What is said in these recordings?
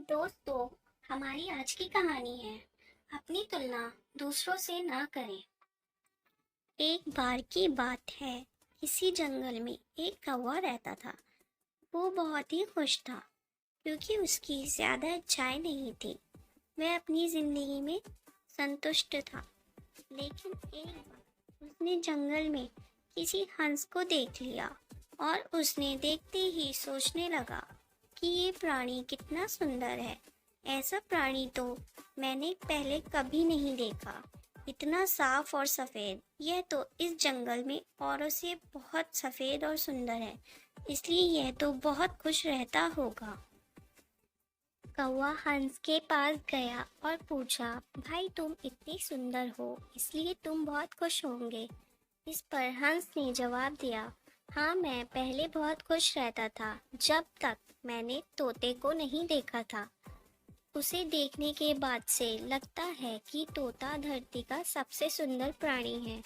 दोस्तों, हमारी आज की कहानी है अपनी तुलना दूसरों से ना करें। एक बार की बात है, किसी जंगल में एक कौवा रहता था। वो बहुत ही खुश था क्योंकि उसकी ज्यादा इच्छाएं नहीं थी। वह अपनी जिंदगी में संतुष्ट था। लेकिन एक बार उसने जंगल में किसी हंस को देख लिया और उसने देखते ही सोचने लगा कि ये प्राणी कितना सुंदर है। ऐसा प्राणी तो मैंने पहले कभी नहीं देखा। इतना साफ और सफेद, यह तो इस जंगल में औरों से बहुत सफेद और सुंदर है, इसलिए यह तो बहुत खुश रहता होगा। कौवा हंस के पास गया और पूछा, भाई तुम इतनी सुंदर हो, इसलिए तुम बहुत खुश होंगे। इस पर हंस ने जवाब दिया, हाँ मैं पहले बहुत खुश रहता था जब तक मैंने तोते को नहीं देखा था। उसे देखने के बाद से लगता है कि तोता धरती का सबसे सुंदर प्राणी है।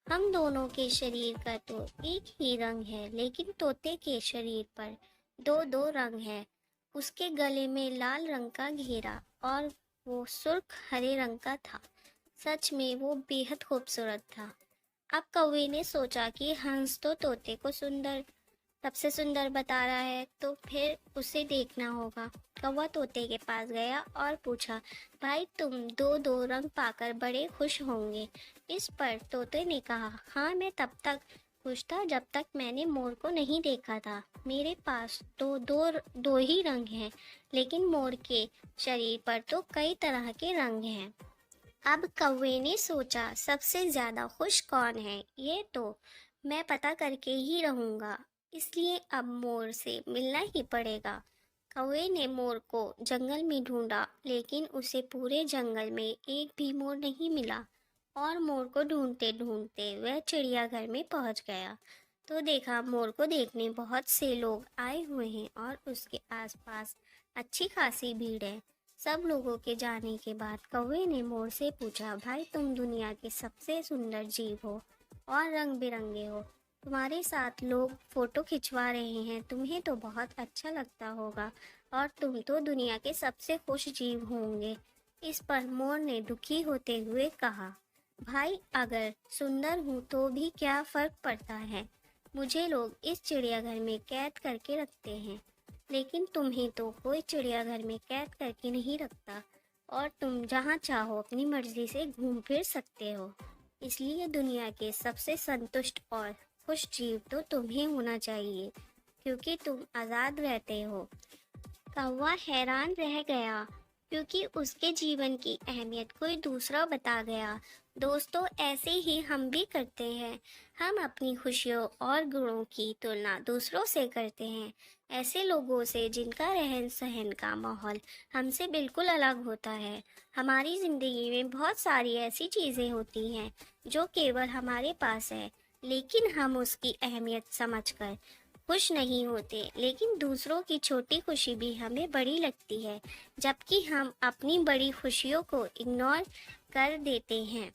हम दोनों के शरीर का तो एक ही रंग है, लेकिन तोते के शरीर पर दो दो रंग है। उसके गले में लाल रंग का घेरा और वो सुर्ख हरे रंग का था। सच में वो बेहद खूबसूरत था। अब कौवे ने सोचा कि हंस तो तोते को सबसे सुंदर बता रहा है, तो फिर उसे देखना होगा। कौवा तोते के पास गया और पूछा, भाई तुम दो दो रंग पाकर बड़े खुश होंगे। इस पर तोते ने कहा, हाँ मैं तब तक खुश था जब तक मैंने मोर को नहीं देखा था। मेरे पास तो दो ही रंग हैं, लेकिन मोर के शरीर पर तो कई तरह के रंग हैं। अब कौवे ने सोचा, सबसे ज्यादा खुश कौन है, ये तो मैं पता करके ही रहूंगा। इसलिए अब मोर से मिलना ही पड़ेगा। कौवे ने मोर को जंगल में ढूंढा, लेकिन उसे पूरे जंगल में एक भी मोर नहीं मिला। और मोर को ढूंढते ढूंढते वह चिड़ियाघर में पहुंच गया, तो देखा मोर को देखने बहुत से लोग आए हुए हैं और उसके आसपास अच्छी खासी भीड़ है। सब लोगों के जाने के बाद कौवे ने मोर से पूछा, भाई तुम दुनिया के सबसे सुंदर जीव हो और रंग बिरंगे हो। तुम्हारे साथ लोग फोटो खिंचवा रहे हैं, तुम्हें तो बहुत अच्छा लगता होगा और तुम तो दुनिया के सबसे खुश जीव होंगे। इस पर मोर ने दुखी होते हुए कहा, भाई अगर सुंदर हूँ तो भी क्या फर्क पड़ता है। मुझे लोग इस चिड़ियाघर में कैद करके रखते हैं, लेकिन तुम्हें तो कोई चिड़ियाघर में कैद करके नहीं रखता और तुम जहाँ चाहो अपनी मर्जी से घूम फिर सकते हो। इसलिए दुनिया के सबसे संतुष्ट और खुश जीव तो तुम्हें होना चाहिए, क्योंकि तुम आज़ाद रहते हो। कौवा हैरान रह गया क्योंकि उसके जीवन की अहमियत कोई दूसरा बता गया। दोस्तों, ऐसे ही हम भी करते हैं। हम अपनी खुशियों और गुणों की तुलना दूसरों से करते हैं, ऐसे लोगों से जिनका रहन सहन का माहौल हमसे बिल्कुल अलग होता है। हमारी ज़िंदगी में बहुत सारी ऐसी चीज़ें होती हैं जो केवल हमारे पास है, लेकिन हम उसकी अहमियत समझकर खुश नहीं होते। लेकिन दूसरों की छोटी खुशी भी हमें बड़ी लगती है, जबकि हम अपनी बड़ी खुशियों को इग्नोर कर देते हैं।